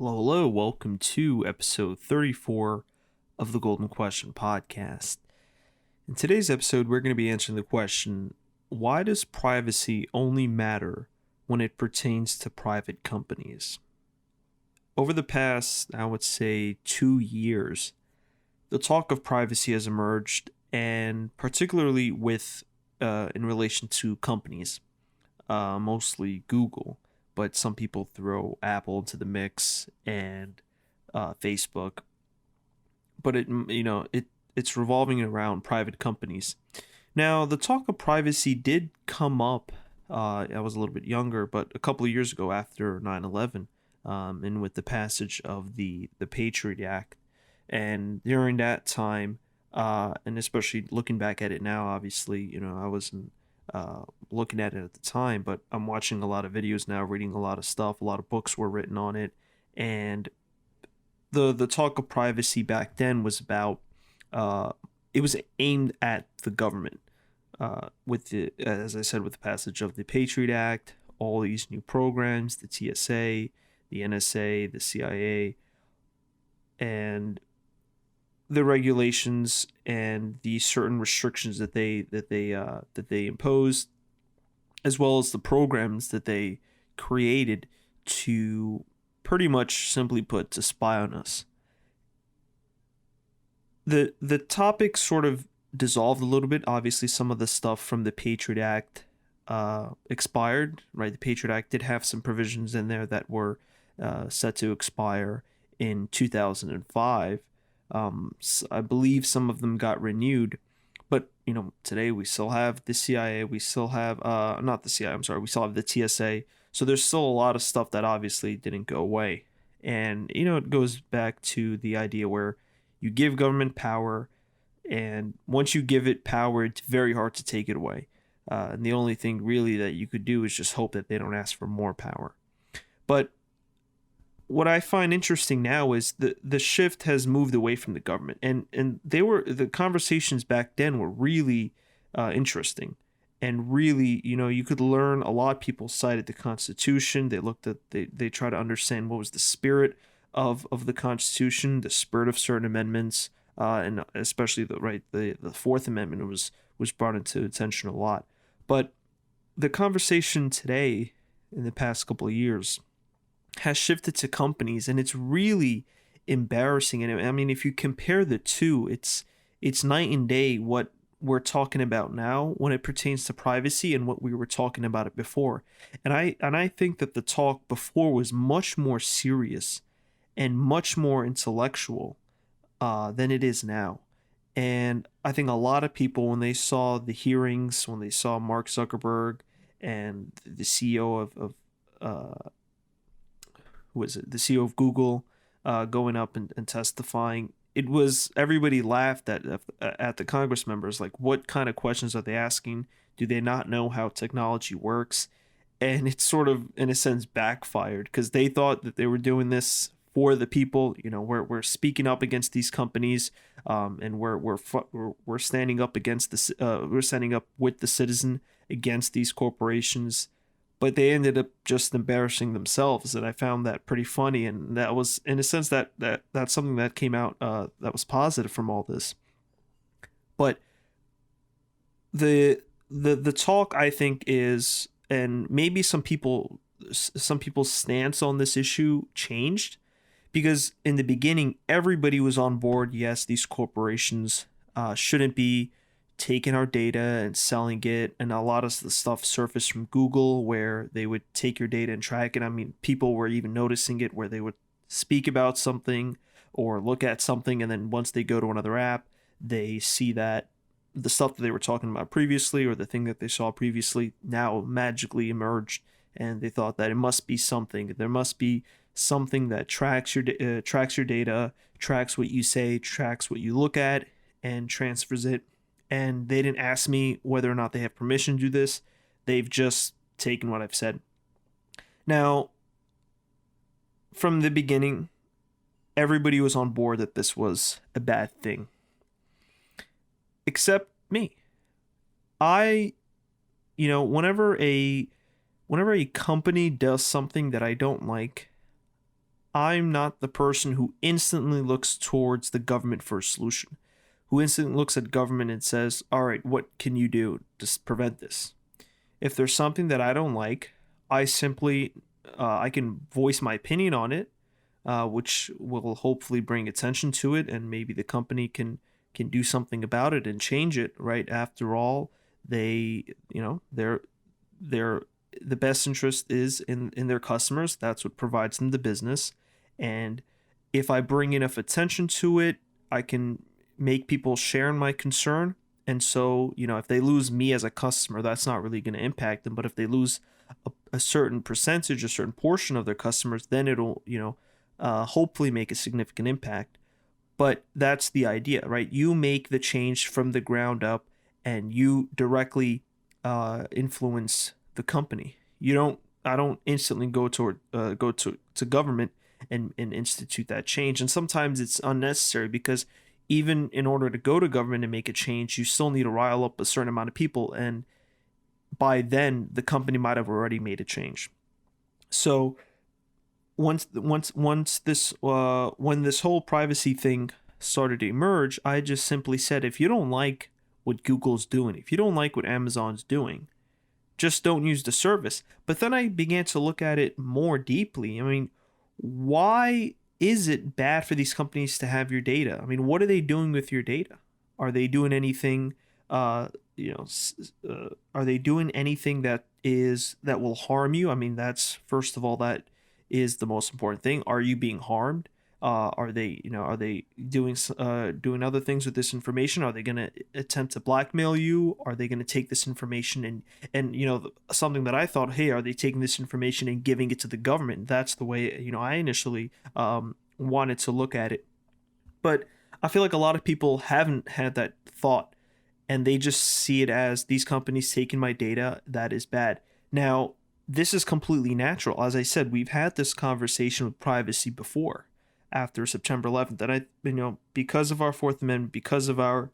Hello. Welcome to episode 34 of the Golden Question podcast. In today's episode, we're going to be answering the question, why does privacy only matter when it pertains to private companies? Over the past, I would say, 2 years, the talk of privacy has emerged, and particularly in relation to companies, mostly Google, but some people throw Apple into the mix and Facebook. But it's revolving around private companies. Now, the talk of privacy did come up. I was a little bit younger, but a couple of years ago after 9/11, and with the passage of the Patriot Act, and during that time, and especially looking back at it now, obviously, I wasn't looking at it at the time, but I'm watching a lot of videos now, reading a lot of stuff. A lot of books were written on it, and the talk of privacy back then was about it was aimed at the government. With the, as I said, with the passage of the Patriot Act, all these new programs, the TSA, the NSA, the CIA, and the regulations and the certain restrictions that they imposed, as well as the programs that they created to, pretty much simply put, to spy on us. The topic sort of dissolved a little bit. Obviously, some of the stuff from the Patriot Act expired. Right, the Patriot Act did have some provisions in there that were set to expire in 2005. I believe some of them got renewed, but today we still have the CIA. We still have not the CIA. I'm sorry. We still have the TSA. So there's still a lot of stuff that obviously didn't go away, and it goes back to the idea where you give government power, and once you give it power, it's very hard to take it away. And the only thing really that you could do is just hope that they don't ask for more power. But what I find interesting now is the shift has moved away from the government, and the conversations back then were really interesting, and really you could learn a lot. People cited the Constitution. They try to understand what was the spirit of the Constitution, the spirit of certain amendments, and especially the Fourth Amendment was brought into attention a lot. But the conversation today, in the past couple of years, has shifted to companies, and it's really embarrassing. And I mean, if you compare the two, it's night and day what we're talking about now when it pertains to privacy and what we were talking about it before. And I think that the talk before was much more serious and much more intellectual than it is now. And I think a lot of people, when they saw the hearings, when they saw Mark Zuckerberg and the CEO of who was it? The CEO of Google going up and testifying. It was, everybody laughed at the Congress members, like, what kind of questions are they asking? Do they not know how technology works? And it sort of, in a sense, backfired, because they thought that they were doing this for the people. We're speaking up against these companies, and we're standing up against we're standing up with the citizen against these corporations. But they ended up just embarrassing themselves, and I found that pretty funny. And that was, in a sense, that's something that came out that was positive from all this. But the talk, I think, is, and maybe some people's stance on this issue changed, because in the beginning everybody was on board. Yes, these corporations shouldn't be taking our data and selling it, and a lot of the stuff surfaced from Google where they would take your data and track it. I mean, people were even noticing it where they would speak about something or look at something, and then once they go to another app, they see that the stuff that they were talking about previously, or the thing that they saw previously, now magically emerged, and they thought that it must be something. There must be something that tracks your data, tracks what you say, tracks what you look at, and transfers it. And they didn't ask me whether or not they have permission to do this. They've just taken what I've said. Now, from the beginning, everybody was on board that this was a bad thing, except me. Whenever a company does something that I don't like, I'm not the person who instantly looks towards the government for a solution, who instantly looks at government and says, all right, what can you do to prevent this? If there's something that I don't like, I simply I can voice my opinion on it, which will hopefully bring attention to it, and maybe the company can do something about it and change it. Right? After all, they they're the best interest is in their customers. That's what provides them the business, and if I bring enough attention to it, I can make people share in my concern. And so, if they lose me as a customer, that's not really going to impact them. But if they lose a certain percentage, a certain portion of their customers, then it'll, hopefully make a significant impact. But that's the idea, right? You make the change from the ground up, and you directly influence the company. You don't. I don't instantly go to government and institute that change. And sometimes it's unnecessary, because even in order to go to government and make a change, you still need to rile up a certain amount of people, and by then the company might have already made a change. So once this when this whole privacy thing started to emerge, I just simply said, if you don't like what Google's doing, if you don't like what Amazon's doing, just don't use the service. But then I began to look at it more deeply. I mean, why is it bad for these companies to have your data? I mean, what are they doing with your data? Are they doing anything? Are they doing anything that will harm you? I mean, that's, first of all, that is the most important thing. Are you being harmed? Are they doing other things with this information? Are they going to attempt to blackmail you? Are they going to take this information and something that I thought, hey, are they taking this information and giving it to the government? That's the way I initially wanted to look at it. But I feel like a lot of people haven't had that thought, and they just see it as, these companies taking my data, that is bad. Now, this is completely natural. As I said, we've had this conversation with privacy before, after September 11th. And because of our Fourth Amendment, because of our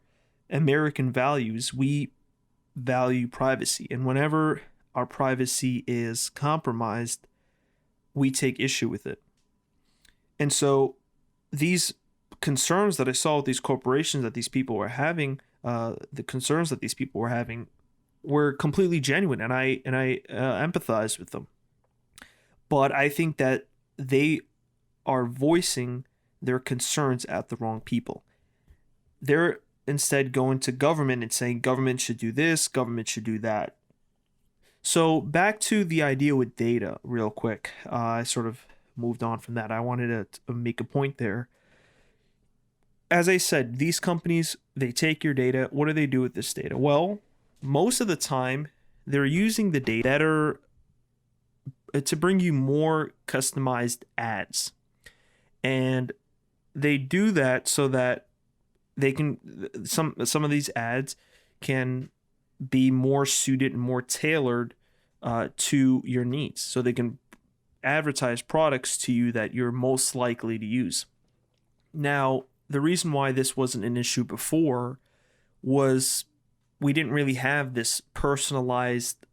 American values, we value privacy. And whenever our privacy is compromised, we take issue with it. And so these concerns that I saw with these corporations that these people were having, the concerns that these people were having, were completely genuine, and I empathize with them. But I think that they are voicing their concerns at the wrong people. They're instead going to government and saying government should do this, government should do that. So back to the idea with data real quick. I sort of moved on from that. I wanted to make a point there. As I said, these companies, they take your data. What do they do with this data? Well, most of the time, they're using the data better to bring you more customized ads. And they do that so that they can, some of these ads can be more suited and more tailored to your needs. So they can advertise products to you that you're most likely to use. Now, the reason why this wasn't an issue before was we didn't really have this personalized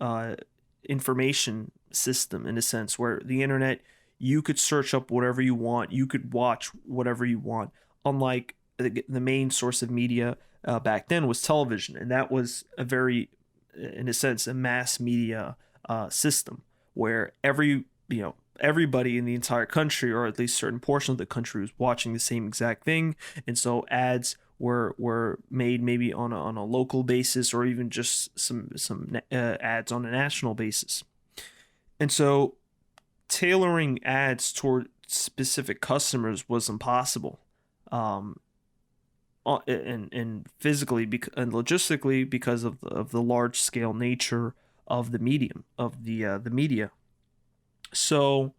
information system, in a sense, where the internet, you could search up whatever you want, you could watch whatever you want, unlike the main source of media back then was television. And that was a very, in a sense, a mass media system where everybody in the entire country, or at least certain portion of the country, was watching the same exact thing. And so ads were made maybe on a local basis, or even just some ads on a national basis. And so tailoring ads toward specific customers was impossible, and physically and logistically, because of the large scale nature of the medium of the media. So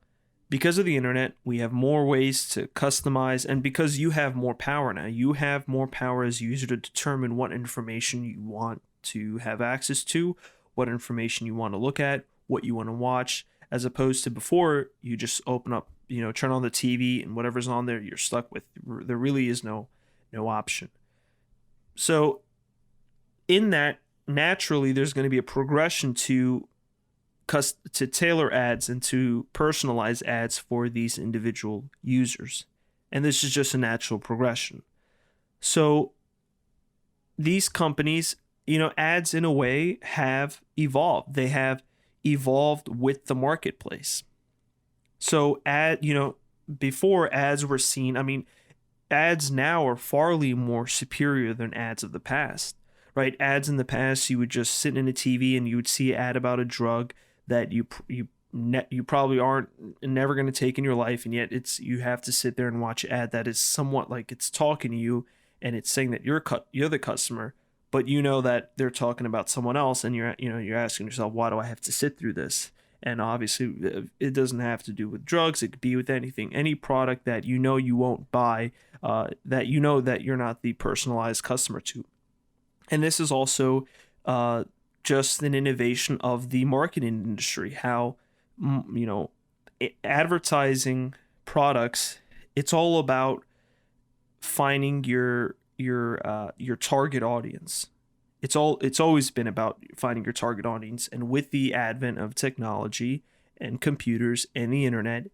because of the internet, we have more ways to customize, and because you have more power now, you have more power as a user to determine what information you want to have access to, what information you want to look at, what you want to watch, as opposed to before, you just open up, turn on the TV, and whatever's on there, you're stuck with. There really is no option. So in that, naturally, there's going to be a progression to to tailor ads and to personalize ads for these individual users. And this is just a natural progression. So these companies, ads in a way have evolved. They have evolved with the marketplace. So before ads were seen, ads now are farly more superior than ads of the past, right? Ads in the past, you would just sit in a TV and you would see an ad about a drug that you probably aren't never going to take in your life, and yet you have to sit there and watch an ad that is somewhat like it's talking to you and it's saying that you're the customer, but you know that they're talking about someone else, and you're asking yourself, why do I have to sit through this? And obviously, it doesn't have to do with drugs. It could be with anything, any product that you won't buy, that that you're not the personalized customer to. And this is also just an innovation of the marketing industry. How advertising products, it's all about finding your target audience. It's always been about finding your target audience, and with the advent of technology and computers and the internet,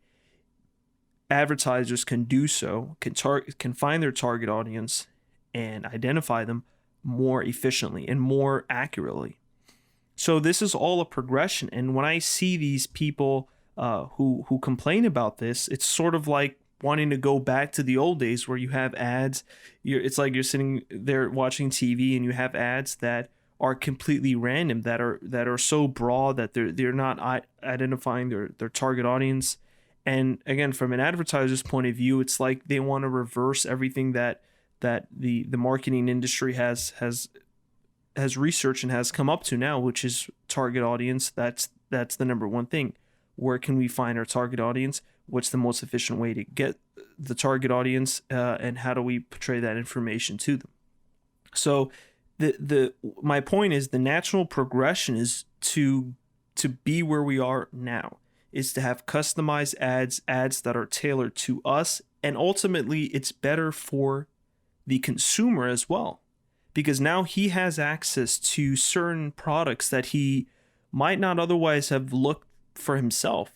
advertisers can do so, can find their target audience and identify them more efficiently and more accurately. So this is all a progression, and when I see these people who complain about this, it's sort of like wanting to go back to the old days where you have ads. It's like you're sitting there watching TV and you have ads that are completely random, that are so broad that they're not identifying their target audience. And again, from an advertiser's point of view, it's like they want to reverse everything that the marketing industry has researched and has come up to now, which is target audience. That's the number one thing. Where can we find our target audience? What's the most efficient way to get the target audience, and how do we portray that information to them? So my point is, the natural progression is to be where we are now, is to have customized ads that are tailored to us, and ultimately it's better for the consumer as well, because now he has access to certain products that he might not otherwise have looked for himself,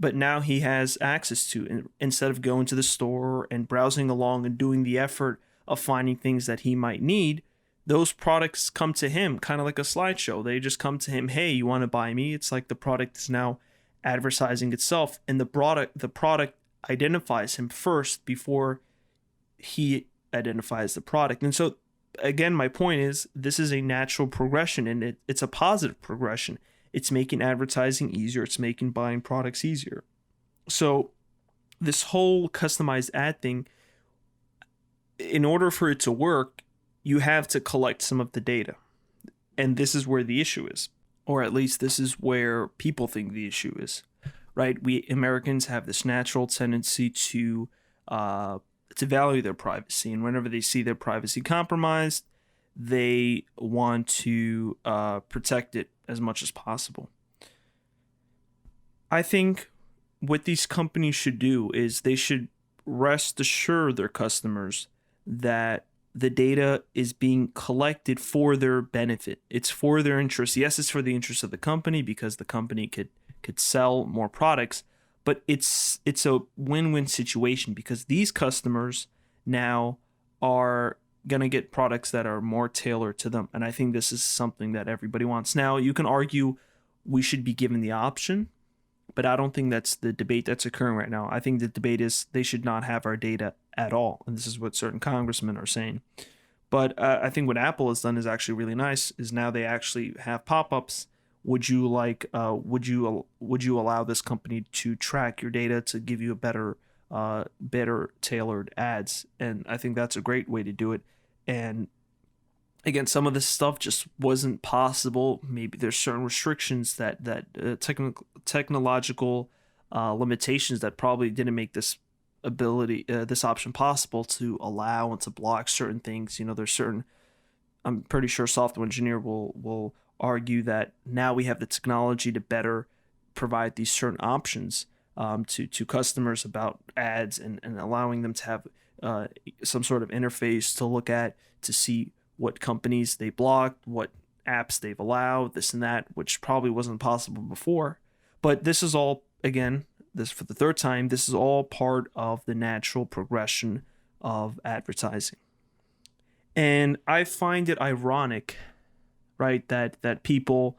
but now he has access to, instead of going to the store and browsing along and doing the effort of finding things that he might need. Those products come to him kind of like a slideshow. They just come to him. Hey, you want to buy me? It's like the product is now advertising itself, and the product identifies him first before he identifies the product. And so again, my point is, this is a natural progression, and it's a positive progression. It's making advertising easier. It's making buying products easier. So this whole customized ad thing, in order for it to work, you have to collect some of the data. And this is where the issue is, or at least this is where people think the issue is, right? We Americans have this natural tendency to value their privacy, and whenever they see their privacy compromised, they want to protect it as much as possible. I think what these companies should do is they should rest assured their customers that the data is being collected for their benefit. It's for their interest. Yes, it's for the interest of the company, because the company could sell more products, but it's a win-win situation, because these customers now are going to get products that are more tailored to them. And I think this is something that everybody wants. Now, you can argue we should be given the option, but I don't think that's the debate that's occurring right now. I think the debate is they should not have our data at all. And this is what certain congressmen are saying. But I think what Apple has done is actually really nice, is now they actually have pop-ups. Would you allow this company to track your data to give you a better tailored ads? And I think that's a great way to do it. And again, some of this stuff just wasn't possible. Maybe there's certain restrictions that technological limitations that probably didn't make this option possible, to allow and to block certain things. There's certain, I'm pretty sure software engineer will argue that now we have the technology to better provide these certain options to customers about ads, and allowing them to have some sort of interface to look at, to see what companies they blocked, what apps they've allowed, this and that, which probably wasn't possible before. But this is all, again, this for the third time, this is all part of the natural progression of advertising. And I find it ironic, right, that people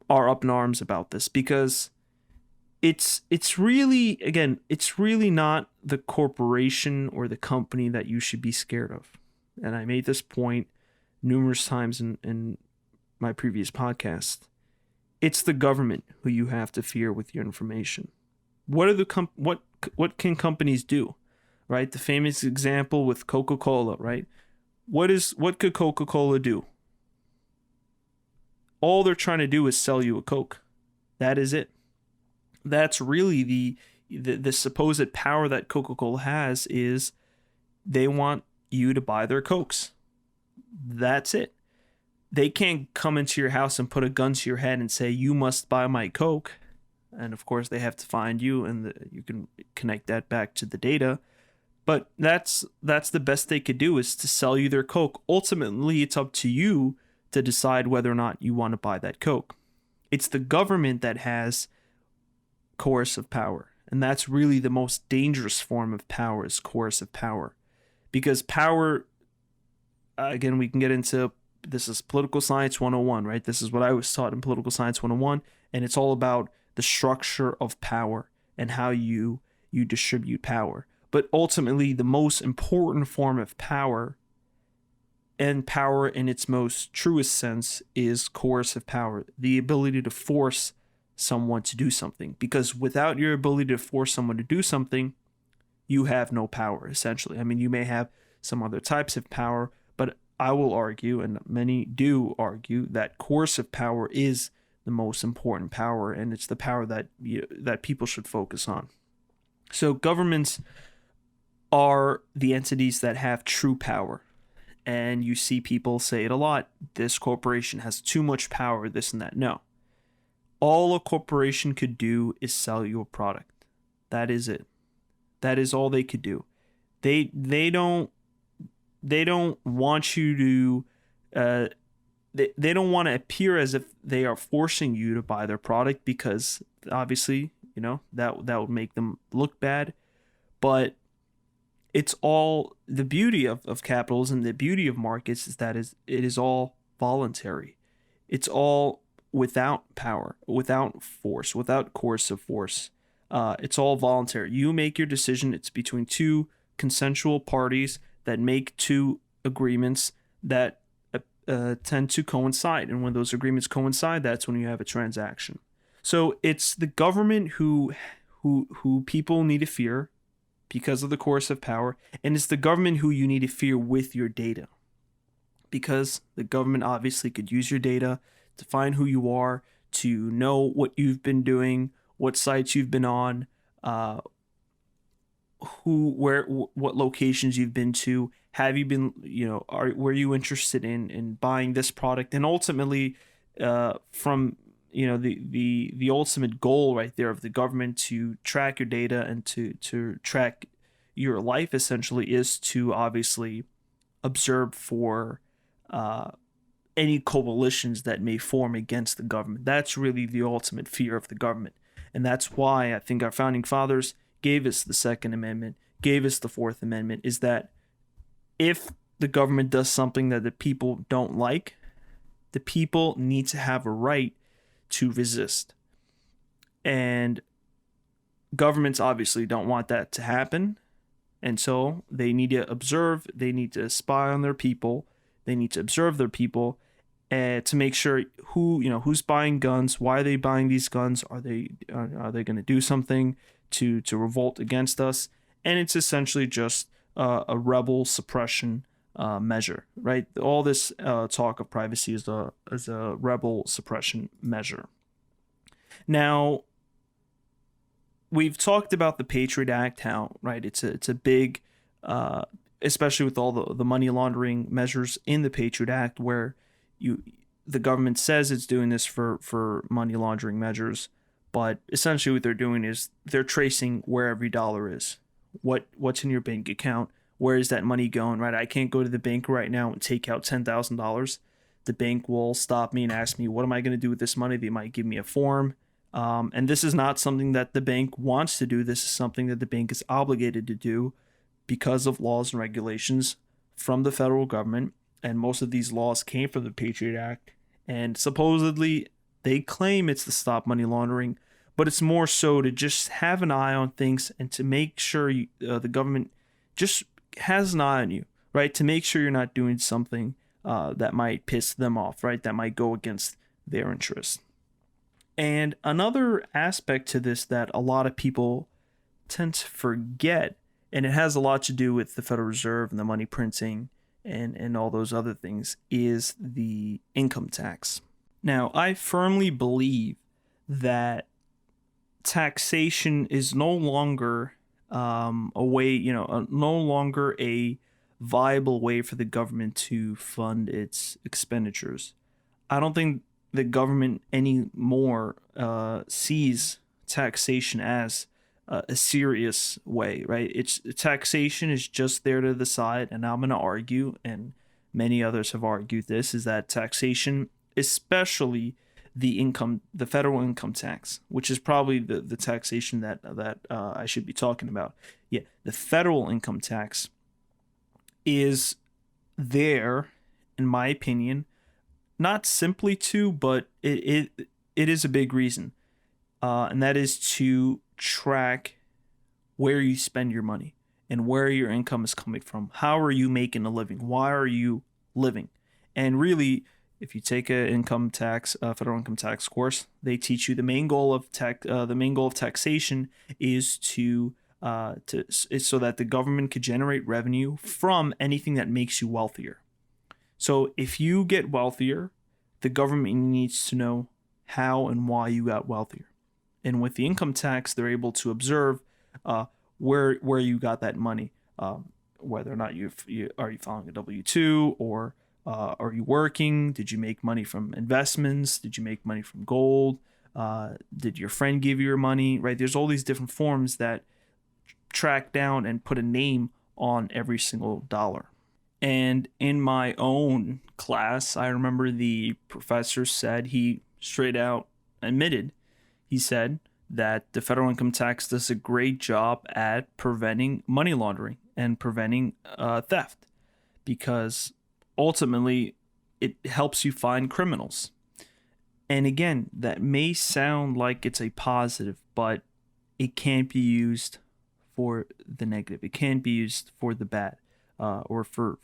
are up in arms about this, because it's really, again, it's really not the corporation or the company that you should be scared of. And I made this point numerous times in my previous podcast. It's the government who you have to fear with your information. What are the what can companies do? Right? The famous example with Coca-Cola, right? What could Coca-Cola do? All they're trying to do is sell you a Coke. That is it. That's really the supposed power that Coca-Cola has, is they want you to buy their Cokes. That's it. They can't come into your house and put a gun to your head and say, you must buy my Coke. And of course, they have to find you, and you can connect that back to the data. But that's the best they could do, is to sell you their Coke. Ultimately, it's up to you to decide whether or not you want to buy that Coke. It's the government that has coercive power. And that's really the most dangerous form of power, is coercive power. Because power, again, we can get into, this is political science 101, right? This is what I was taught in political science 101. And it's all about the structure of power and how you distribute power. But ultimately, the most important form of power, and power in its most truest sense, is coercive power. The ability to force someone to do something. Because without your ability to force someone to do something, you have no power, essentially. I mean, you may have some other types of power, but I will argue, and many do argue, that coercive power is the most important power, and it's the power that that people should focus on. So governments are the entities that have true power. And you see people say it a lot, this corporation has too much power, this and that. No. All a corporation could do is sell you a product. That is it. That is all they could do. They don't want you to they don't want to appear as if they are forcing you to buy their product, because obviously, that would make them look bad. But it's all the beauty of capitalism, the beauty of markets, is that it is all voluntary. It's all without power, without force, without coercive force. It's all voluntary. You make your decision. It's between two consensual parties that make two agreements that tend to coincide. And when those agreements coincide, that's when you have a transaction. So it's the government who people need to fear because of the coercive power, and it's the government who you need to fear with your data, because the government obviously could use your data to find who you are, to know what you've been doing, what sites you've been on, what locations you've been to, have you been, were you interested in buying this product, and ultimately, from the ultimate goal right there of the government to track your data and to track your life, essentially, is to obviously observe for any coalitions that may form against the government. That's really the ultimate fear of the government. And that's why I think our founding fathers gave us the Second Amendment, gave us the Fourth Amendment, is that if the government does something that the people don't like, the people need to have a right to resist. And governments obviously don't want that to happen. And so they need to observe, they need to spy on their people, they need to observe their people to make sure who's buying guns, why are they buying these guns, are they going to do something to revolt against us? And it's essentially just a rebel suppression measure, right? All this talk of privacy is a rebel suppression measure. Now, we've talked about the Patriot Act, how, right, it's a big, especially with all the money laundering measures in the Patriot Act, where the government says it's doing this for money laundering measures, but essentially what they're doing is they're tracing where every dollar is, what's in your bank account, where is that money going, right? I can't go to the bank right now and take out $10,000. The bank will stop me and ask me, what am I going to do with this money? They might give me a form. And this is not something that the bank wants to do. This is something that the bank is obligated to do because of laws and regulations from the federal government. And most of these laws came from the Patriot Act. And supposedly they claim it's to stop money laundering, but it's more so to just have an eye on things and to make sure the government just has an eye on you, right? To make sure you're not doing something that might piss them off, right? That might go against their interests. And another aspect to this that a lot of people tend to forget, and it has a lot to do with the Federal Reserve and the money printing and all those other things, is the income tax. Now, I firmly believe that taxation is no longer a way, no longer a viable way for the government to fund its expenditures. I don't think the government anymore sees taxation as a serious way, right? It's taxation is just there to the side, and I'm going to argue, and many others have argued this, is that taxation, especially the federal income tax, which is probably the taxation that I should be talking about. Yeah, the federal income tax is there, in my opinion, not simply to, but it is a big reason, and that is to track where you spend your money and where your income is coming from. How are you making a living? Why are you living? And really, if you take a federal income tax course, they teach you the main goal of taxation is is so that the government could generate revenue from anything that makes you wealthier. So if you get wealthier, the government needs to know how and why you got wealthier. And with the income tax, they're able to observe where you got that money, whether or not are you filing a W-2, or are you working? Did you make money from investments? Did you make money from gold? Did your friend give you your money? Right? There's all these different forms that track down and put a name on every single dollar. And in my own class, I remember the professor said, he straight out admitted, he said that the federal income tax does a great job at preventing money laundering and preventing theft, because ultimately it helps you find criminals. And again, that may sound like it's a positive, but it can't be used for the negative. It can't be used for the bad, or for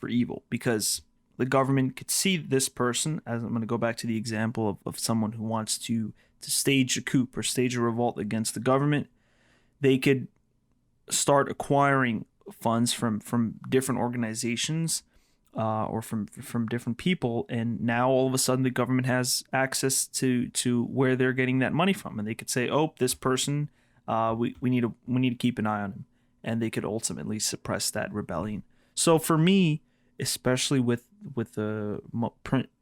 evil, because the government could see this person, as I'm going to go back to the example of someone who wants to stage a coup or stage a revolt against the government. They could start acquiring funds from different organizations, or from different people, and now all of a sudden the government has access to where they're getting that money from, and they could say, oh, this person, we need to keep an eye on him, and they could ultimately suppress that rebellion. So for me, especially with the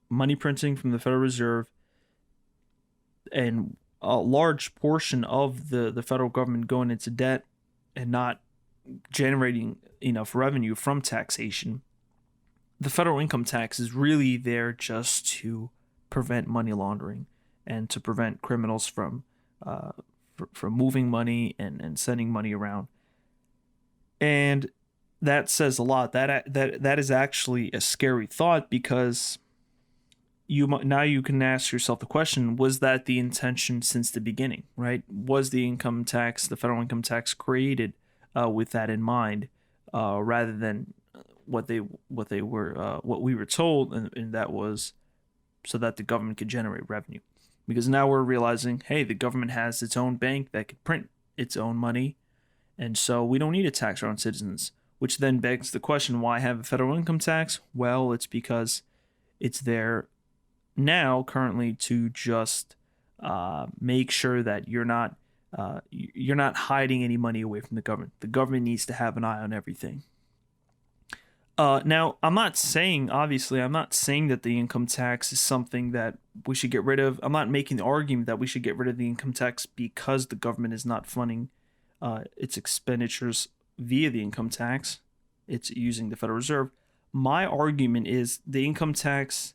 money printing from the Federal Reserve, and a large portion of the federal government going into debt and not generating enough revenue from taxation, the federal income tax is really there just to prevent money laundering and to prevent criminals from moving money and sending money around. And that says a lot. That is actually a scary thought, because now you can ask yourself the question, was that the intention since the beginning, right? Was the federal income tax created with that in mind, rather than what we were told, and that was so that the government could generate revenue? Because now we're realizing, hey, the government has its own bank that could print its own money, and so we don't need to tax our own citizens, which then begs the question, why have a federal income tax? Well, it's because it's there now currently to just make sure that you're not hiding any money away from the government. The government needs to have an eye on everything. Now, I'm not saying that the income tax is something that we should get rid of. I'm not making the argument that we should get rid of the income tax because the government is not funding its expenditures via the income tax. It's using the Federal Reserve. My argument is the income tax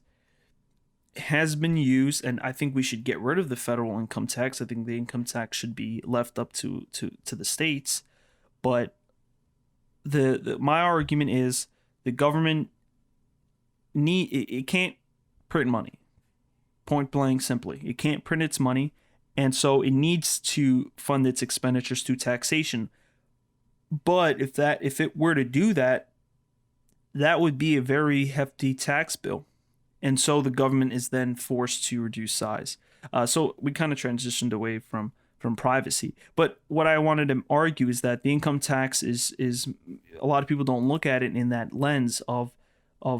has been used, and I think we should get rid of the federal income tax. I think the income tax should be left up to the states. But my argument is the government it can't print money. Point blank, simply, it can't print its money, and so it needs to fund its expenditures through taxation. But if it were to do that, that would be a very hefty tax bill, and so the government is then forced to reduce size. So we kind of transitioned away from privacy. But what I wanted to argue is that the income tax is a lot of people don't look at it in that lens of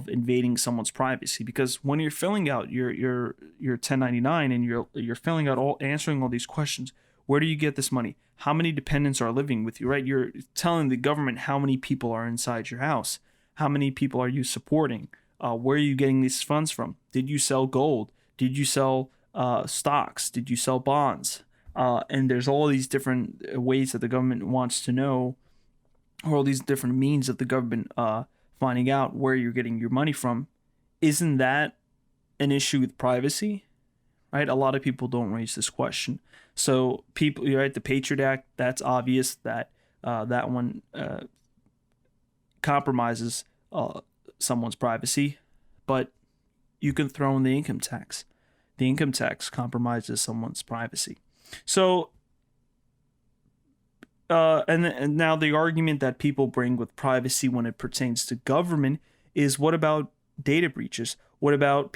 invading someone's privacy, because when you're filling out your 1099 and you're filling out answering all these questions, where do you get this money? How many dependents are living with you, right? You're telling the government how many people are inside your house. How many people are you supporting? Where are you getting these funds from? Did you sell gold? Did you sell stocks? Did you sell bonds? And there's all these different ways that the government wants to know, or all these different means of the government finding out where you're getting your money from. Isn't that an issue with privacy? Right? A lot of people don't raise this question. So people, right? The Patriot Act, that's obvious that that one compromises someone's privacy, but you can throw in the income tax. The income tax compromises someone's privacy. So, and now the argument that people bring with privacy when it pertains to government is, what about data breaches? What about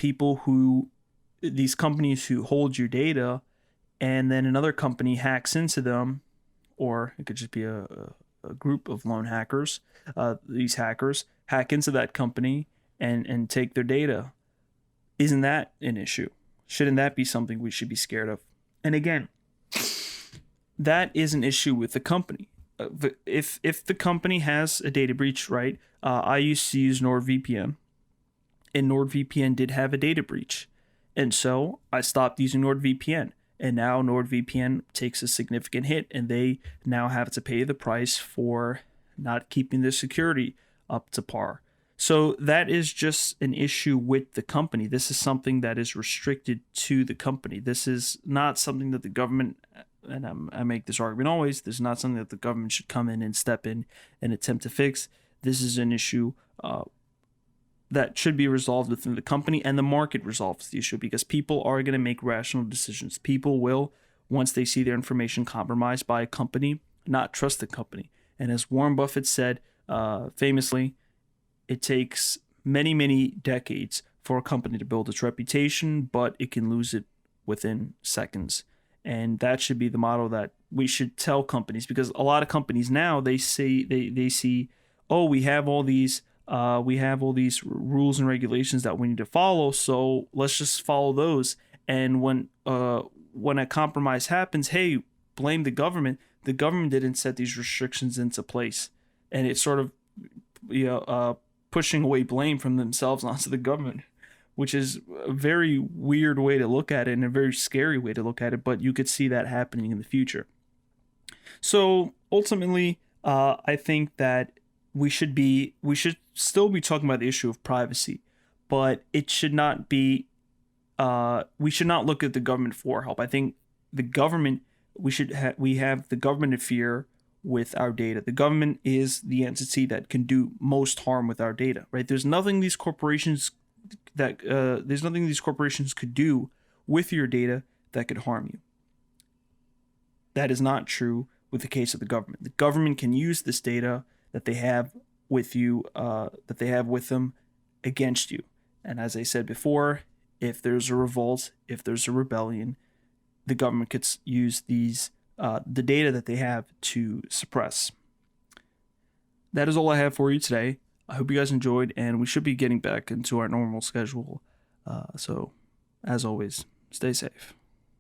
these companies who hold your data, and then another company hacks into them, or it could just be a group of lone hackers. These hackers hack into that company and take their data. Isn't that an issue? Shouldn't that be something we should be scared of? And again, that is an issue with the company. If the company has a data breach, right? I used to use NordVPN, and NordVPN did have a data breach, and so I stopped using NordVPN. And now NordVPN takes a significant hit, and they now have to pay the price for not keeping their security up to par. So that is just an issue with the company. This is something that is restricted to the company. This is not something that the government, and I make this argument always, this is not something that the government should come in and step in and attempt to fix. This is an issue that should be resolved within the company, and the market resolves the issue, because people are going to make rational decisions. People will, once they see their information compromised by a company, not trust the company. And as Warren Buffett said famously, it takes many, many decades for a company to build its reputation, but it can lose it within seconds. And that should be the model that we should tell companies, because a lot of companies now, they see, oh, we have all these rules and regulations that we need to follow, so let's just follow those. And when a compromise happens, hey, blame the government. The government didn't set these restrictions into place, and it's sort of pushing away blame from themselves onto the government, which is a very weird way to look at it and a very scary way to look at it. But you could see that happening in the future. So ultimately, I think that we should still be talking about the issue of privacy, but it should not be. We should not look at the government for help. I think the government, we have the government interfere with our data. The government is the entity that can do most harm with our data, right? There's nothing these corporations could do with your data that could harm you. That is not true with the case of the government. The government can use this data that they have with you, that they have with them, against you. And as I said before, if there's a revolt, if there's a rebellion, the government could use the data that they have to suppress. That is all I have for you today. I hope you guys enjoyed, and we should be getting back into our normal schedule. So, as always, stay safe.